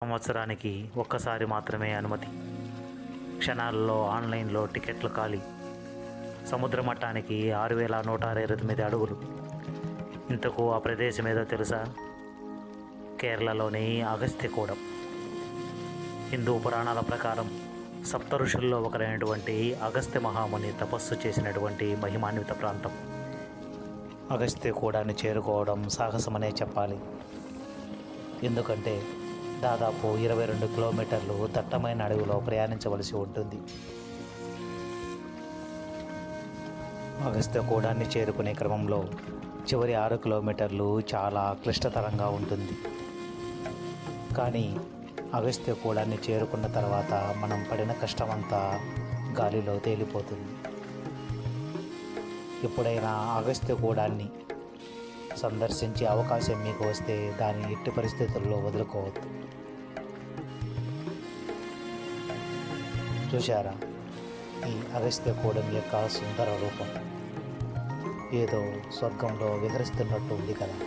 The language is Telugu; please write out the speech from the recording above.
సంవత్సరానికి ఒక్కసారి మాత్రమే అనుమతి. క్షణాల్లో ఆన్లైన్లో టికెట్లు ఖాళీ. సముద్ర మట్టానికి 6168 అడుగులు. ఇంతకు ఆ ప్రదేశం ఏదో తెలుసా? కేరళలోని అగస్త్యకూడం. హిందూ పురాణాల ప్రకారం సప్త ఋషుల్లో ఒకరైనటువంటి అగస్త్య మహాముని తపస్సు చేసినటువంటి మహిమాన్విత ప్రాంతం. అగస్త్యకూడాన్ని చేరుకోవడం సాహసమనే చెప్పాలి. ఎందుకంటే దాదాపు 22 కిలోమీటర్లు దట్టమైన అడవిలో ప్రయాణించవలసి ఉంటుంది. అగస్త్యకూడాన్ని చేరుకునే క్రమంలో చివరి 6 కిలోమీటర్లు చాలా క్లిష్టతరంగా ఉంటుంది. కానీ అగస్త్యకూడాన్ని చేరుకున్న తర్వాత మనం పడిన కష్టమంతా గాలిలో తేలిపోతుంది. ఎప్పుడైనా అగస్త్యకూడాన్ని సందర్శించే అవకాశం మీకు వస్తే దాన్ని ఎట్టి పరిస్థితుల్లో వదులుకోవద్దు. చూశారా ఈ అగస్త్యకూడం యొక్క సుందర రూపం? ఏదో స్వర్గంలో విహరిస్తున్నట్టు ఉంది కదా.